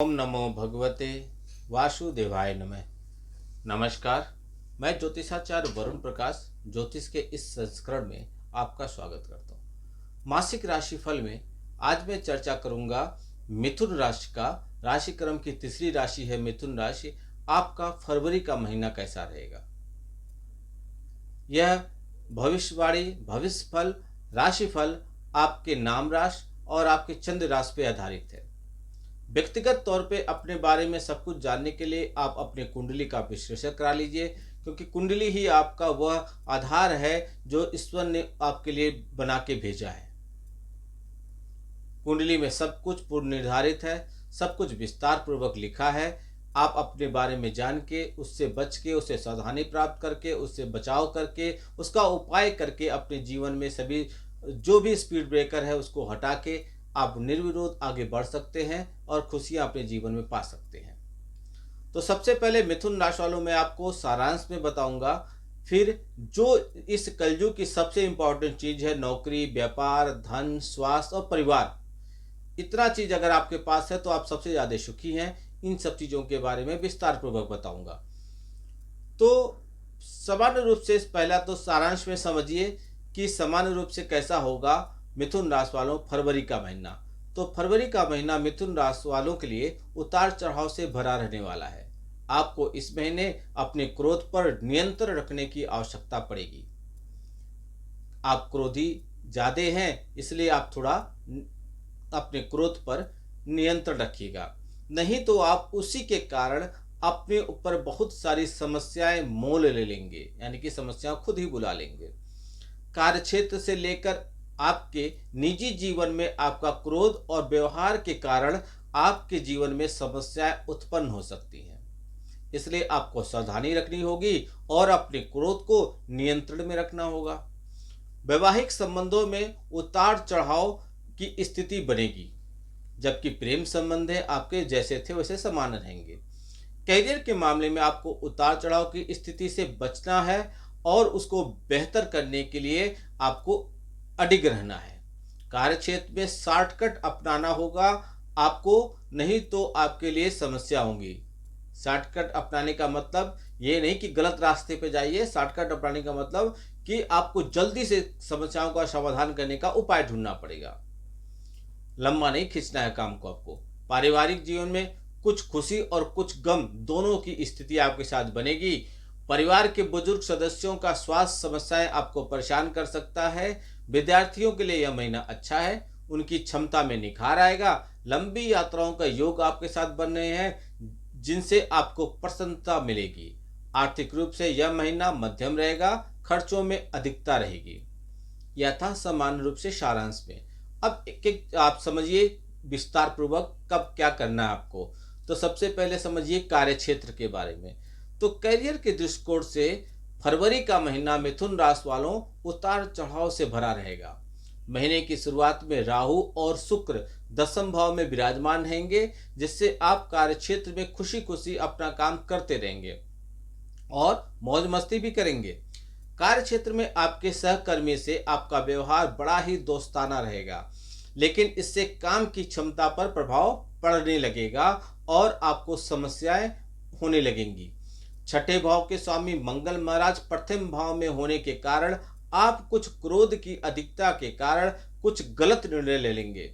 ओम नमो भगवते वासुदेवाय नमः। नमस्कार, मैं ज्योतिषाचार्य वरुण प्रकाश ज्योतिष के इस संस्करण में आपका स्वागत करता हूँ। मासिक राशिफल में आज मैं चर्चा करूंगा मिथुन राशि का। राशि क्रम की तीसरी राशि है मिथुन राशि। आपका फरवरी का महीना कैसा रहेगा, यह भविष्यवाणी भविष्यफल राशिफल आपके नाम राशि और आपके चंद्र राशि पर आधारित है। व्यक्तिगत तौर पे अपने बारे में सब कुछ जानने के लिए आप अपने कुंडली का विश्लेषण करा लीजिए, क्योंकि कुंडली ही आपका वह आधार है जो ईश्वर ने आपके लिए बना के भेजा है। कुंडली में सब कुछ पूर्व निर्धारित है, सब कुछ विस्तार पूर्वक लिखा है। आप अपने बारे में जान के, उससे बच के, उससे सावधानी प्राप्त करके, उससे बचाव करके, उसका उपाय करके अपने जीवन में सभी जो भी स्पीड ब्रेकर है उसको हटा के आप निर्विरोध आगे बढ़ सकते हैं और खुशियां अपने जीवन में पा सकते हैं। तो सबसे पहले मिथुन राशि वालों में आपको सारांश में बताऊंगा। फिर जो इस कलयुग की सबसे इंपॉर्टेंट चीज है, नौकरी, व्यापार, धन, स्वास्थ्य और परिवार, इतना चीज अगर आपके पास है तो आप सबसे ज्यादा सुखी हैं। इन सब चीजों के बारे में विस्तार पूर्वक बताऊंगा। तो सामान्य रूप से पहला तो सारांश में समझिए कि सामान्य रूप से कैसा होगा मिथुन राशि वालों फरवरी का महीना। तो फरवरी का महीना मिथुन राशि वालों के लिए उतार चढ़ाव से भरा रहने वाला है। आपको इस महीने अपने क्रोध पर नियंत्रण रखने की आवश्यकता पड़ेगी। आप क्रोधी ज्यादा हैं, इसलिए आप थोड़ा अपने क्रोध पर नियंत्रण रखिएगा, नहीं तो आप उसी के कारण अपने ऊपर बहुत सारी समस्याएं मोल ले लेंगे, यानी कि समस्याओं खुद ही बुला लेंगे। कार्यक्षेत्र से लेकर आपके निजी जीवन में आपका क्रोध और व्यवहार के कारण आपके जीवन में समस्याएं उत्पन्न हो सकती हैं। इसलिए आपको सावधानी रखनी होगी और अपने क्रोध को नियंत्रण में रखना होगा। वैवाहिक संबंधों में उतार चढ़ाव की स्थिति बनेगी, जबकि प्रेम संबंध है आपके जैसे थे वैसे समान रहेंगे। कैरियर के मामले में आपको उतार चढ़ाव की स्थिति से बचना है और उसको बेहतर करने के लिए आपको अडिग रहना है। कार्यक्षेत्र में शॉर्टकट अपनाना होगा आपको, नहीं तो आपके लिए समस्या होंगी। शॉर्टकट अपनाने का मतलब ये नहीं कि गलत रास्ते पे जाइए। शॉर्टकट अपनाने का मतलब कि आपको जल्दी से समस्याओं का समाधान करने का उपाय ढूंढना पड़ेगा। लंबा नहीं खींचना है काम को आपको। पारिवारिक जीवन में कुछ खुशी और कुछ गम दोनों की स्थिति आपके साथ बनेगी। परिवार के बुजुर्ग सदस्यों का स्वास्थ्य समस्याएं आपको परेशान कर सकता है। विद्यार्थियों के लिए यह महीना अच्छा है, उनकी क्षमता में निखार आएगा। लंबी यात्राओं का योग आपके साथ बन रहे हैं, जिनसे आपको प्रसन्नता मिलेगी। आर्थिक रूप से यह महीना मध्यम रहेगा, खर्चों में अधिकता रहेगी। यह था सामान्य रूप से सारांश में। अब एक एक आप समझिए विस्तार पूर्वक कब क्या करना है आपको। तो सबसे पहले समझिए कार्य क्षेत्र के बारे में। तो करियर के दृष्टिकोण से फरवरी का महीना मिथुन राशि वालों उतार चढ़ाव से भरा रहेगा। महीने की शुरुआत में राहु और शुक्र दसम भाव में विराजमान रहेंगे, जिससे आप कार्यक्षेत्र में खुशी खुशी अपना काम करते रहेंगे और मौज मस्ती भी करेंगे। कार्यक्षेत्र में आपके सहकर्मी से आपका व्यवहार बड़ा ही दोस्ताना रहेगा, लेकिन इससे काम की क्षमता पर प्रभाव पड़ने लगेगा और आपको समस्याएं होने लगेंगी। छठे भाव के स्वामी मंगल महाराज प्रथम भाव में होने के कारण आप कुछ क्रोध की अधिकता के कारण कुछ गलत निर्णय ले लेंगे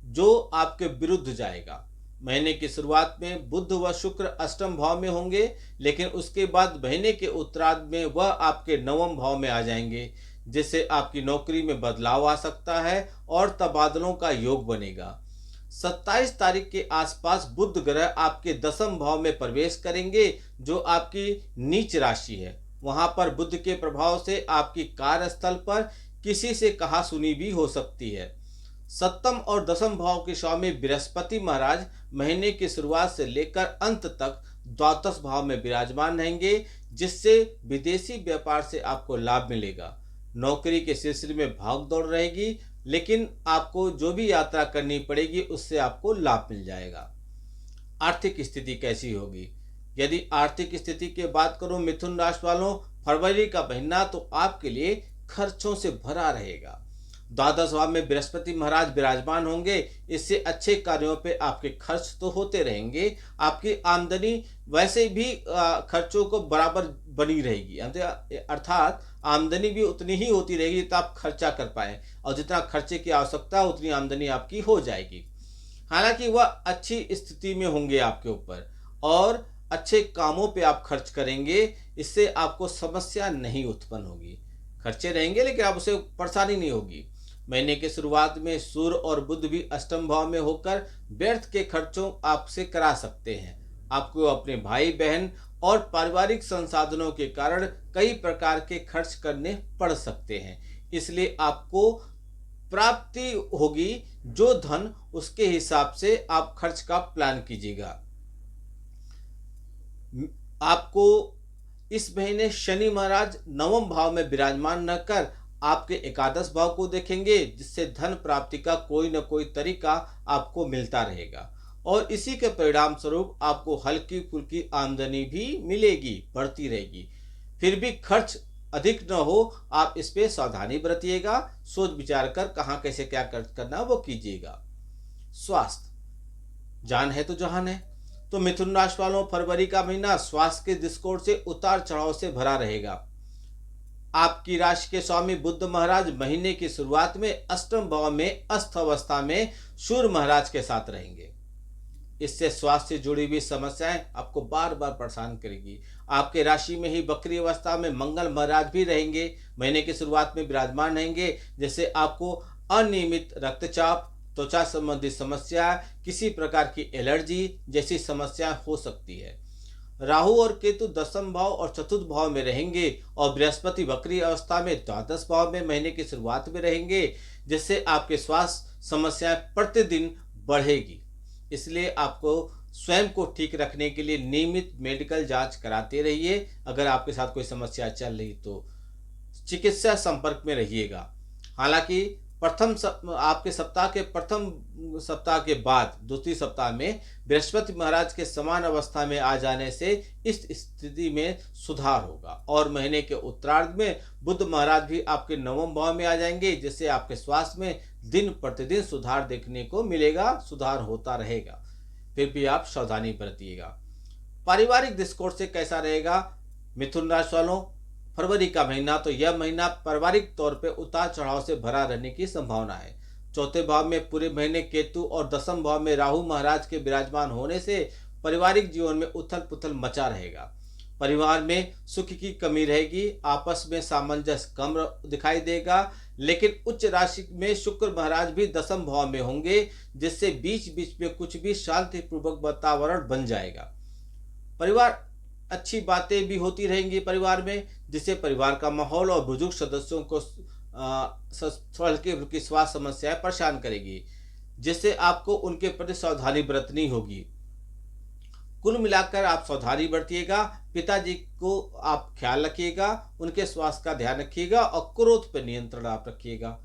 जो आपके विरुद्ध जाएगा। महीने की शुरुआत में बुध व शुक्र अष्टम भाव में होंगे, लेकिन उसके बाद महीने के उत्तरार्ध में वह आपके नवम भाव में आ जाएंगे, जिससे आपकी नौकरी में बदलाव आ सकता है और तबादलों का योग बनेगा। 27 तारीख के आसपास बुध ग्रह आपके दसम भाव में प्रवेश करेंगे, जो आपकी नीच राशि है। वहां पर बुध के प्रभाव से आपकी कार्यस्थल पर किसी से कहा सुनी भी हो सकती है। सप्तम और दसम भाव के स्वामी बृहस्पति महाराज महीने की शुरुआत से लेकर अंत तक द्वादश भाव में विराजमान रहेंगे, जिससे विदेशी व्यापार से आपको लाभ मिलेगा। नौकरी के सिलसिले में भाग दौड़ रहेगी, लेकिन आपको जो भी यात्रा करनी पड़ेगी उससे आपको लाभ मिल जाएगा। आर्थिक स्थिति कैसी होगी? यदि आर्थिक स्थिति की बात करूं मिथुन राशि वालों, फरवरी का महीना तो आपके लिए खर्चों से भरा रहेगा। द्वादश भाव में बृहस्पति महाराज विराजमान होंगे, इससे अच्छे कार्यों पे आपके खर्च तो होते रहेंगे। आपकी आमदनी वैसे भी खर्चों को बराबर बनी रहेगी, अर्थात आमदनी भी उतनी ही होती रहेगी जितना आप खर्चा कर पाए, और जितना खर्चे की आवश्यकता उतनी आमदनी आपकी हो जाएगी। हालांकि वह अच्छी स्थिति में होंगे आपके ऊपर, और अच्छे कामों पे आप खर्च करेंगे, इससे आपको समस्या नहीं उत्पन्न होगी। खर्चे रहेंगे लेकिन आप उसे परेशानी नहीं होगी। महीने की शुरुआत में सूर्य और बुध भी अष्टम भाव में होकर व्यर्थ के खर्चों आपसे करा सकते हैं। आपको अपने भाई बहन और पारिवारिक संसाधनों के कारण कई प्रकार के खर्च करने पड़ सकते हैं, इसलिए आपको प्राप्ति होगी जो धन, उसके हिसाब से आप खर्च का प्लान कीजिएगा। आपको इस महीने शनि महाराज नवम भाव में विराजमान रहकर आपके एकादश भाव को देखेंगे, जिससे धन प्राप्ति का कोई न कोई तरीका आपको मिलता रहेगा, और इसी के परिणाम स्वरूप आपको हल्की फुल्की आमदनी भी मिलेगी, बढ़ती रहेगी। फिर भी खर्च अधिक न हो, आप इस पे सावधानी बरतिएगा। सोच विचार कर कहाँ कैसे क्या खर्च करना वो कीजिएगा। स्वास्थ्य, जान है तो जहान है। तो मिथुन राशि वालों, फरवरी का महीना स्वास्थ्य के दृष्टिकोण से उतार चढ़ाव से भरा रहेगा। आपकी राशि के स्वामी बुध महाराज महीने की शुरुआत में अष्टम भाव में अस्त अवस्था में सूर्य महाराज के साथ रहेंगे। इससे स्वास्थ्य से जुड़ी हुई समस्याएं आपको बार बार परेशान करेगी। आपके राशि में ही वक्री अवस्था में मंगल महाराज भी रहेंगे, महीने की शुरुआत में विराजमान रहेंगे, जिससे आपको अनियमित रक्तचाप, त्वचा संबंधी समस्या, किसी प्रकार की एलर्जी जैसी समस्या हो सकती है। राहु और केतु दसम भाव और चतुर्थ भाव में रहेंगे, और बृहस्पति वक्री अवस्था में द्वादश भाव में महीने की शुरुआत में रहेंगे, जिससे आपके स्वास्थ्य समस्याएं प्रतिदिन बढ़ेगी। इसलिए आपको स्वयं को ठीक रखने के लिए नियमित मेडिकल जांच कराते रहिए। अगर आपके साथ कोई समस्या चल रही तो चिकित्सा संपर्क में रहिएगा। हालांकि आपके सप्ताह के प्रथम सप्ताह के बाद दूसरी सप्ताह में बृहस्पति महाराज के समान अवस्था में आ जाने से इस स्थिति में सुधार होगा, और महीने के उत्तरार्ध में बुध महाराज भी आपके नवम भाव में आ जाएंगे, जिससे आपके स्वास्थ्य में दिन प्रतिदिन सुधार देखने को मिलेगा, सुधार होता रहेगा। फिर भी आप सावधानी बरतिएगा। पारिवारिक दृष्टिकोण से कैसा रहेगा मिथुन राशि वालों, फरवरी का महीना, तो यह महीना पारिवारिक तौर पे उतार चढ़ाव से भरा रहने की संभावना है। चौथे भाव में पूरे महीने केतु और दसम भाव में राहु महाराज के विराजमान होने से पारिवारिक जीवन में उथल पुथल मचा रहेगा। परिवार में सुख की कमी रहेगी, आपस में सामंजस्य कम दिखाई देगा, लेकिन उच्च राशि में शुक्र महाराज भी दसम भाव में होंगे, जिससे बीच बीच में कुछ भी शांतिपूर्वक वातावरण बन जाएगा। परिवार अच्छी बातें भी होती रहेंगी परिवार में, जिससे परिवार का माहौल और बुजुर्ग सदस्यों को हल्की स्वास्थ्य समस्याएं परेशान करेगी, जिससे आपको उनके प्रति सावधानी बरतनी होगी। कुल मिलाकर आप सावधानी बरतिएगा। पिताजी को आप ख्याल रखिएगा, उनके स्वास्थ्य का ध्यान रखिएगा, और क्रोध पर नियंत्रण आप रखिएगा।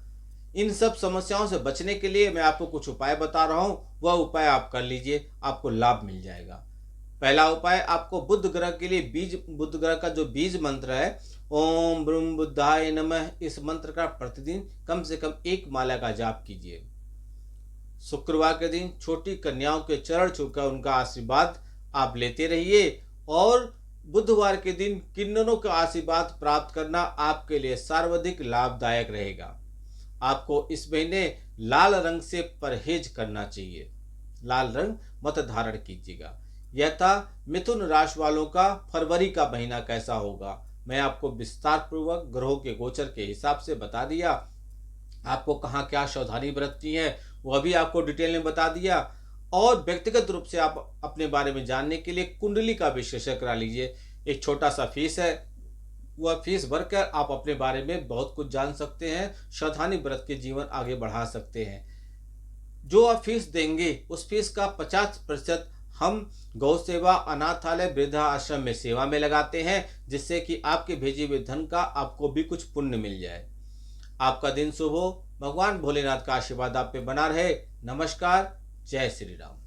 इन सब समस्याओं से बचने के लिए मैं आपको कुछ उपाय बता रहा हूं, वह उपाय आप कर लीजिए, आपको लाभ मिल जाएगा। पहला उपाय, आपको बुध ग्रह के लिए बुध ग्रह का जो बीज मंत्र है, ओम ब्रूम बुद्धाय नमः, इस मंत्र का प्रतिदिन कम से कम 1 माला का जाप कीजिए। शुक्रवार के दिन छोटी कन्याओं के चरण छूकर उनका आशीर्वाद आप लेते रहिए, और बुधवार के दिन किन्नरों का आशीर्वाद प्राप्त करना आपके लिए सर्वाधिक लाभदायक रहेगा। आपको इस महीने लाल रंग से परहेज करना चाहिए, लाल रंग मत धारण कीजिएगा। यह था मिथुन राशि वालों का फरवरी का महीना कैसा होगा। मैं आपको विस्तार पूर्वक ग्रहों के गोचर के हिसाब से बता दिया, आपको कहाँ क्या सावधानी बरतनी है वह भी आपको डिटेल में बता दिया, और व्यक्तिगत रूप से आप अपने बारे में जानने के लिए कुंडली का विश्लेषण करा लीजिए। एक छोटा सा फीस है, वह फीस भरकर आप अपने बारे में बहुत कुछ जान सकते हैं, सावधानी बरत के जीवन आगे बढ़ा सकते हैं। जो आप फीस देंगे उस फीस का 50% हम गौ सेवा, अनाथालय, वृद्धा आश्रम में सेवा में लगाते हैं, जिससे कि आपके भेजे हुए धन का आपको भी कुछ पुण्य मिल जाए। आपका दिन शुभ हो, भगवान भोलेनाथ का आशीर्वाद आप पे बना रहे। नमस्कार, जय श्री राम।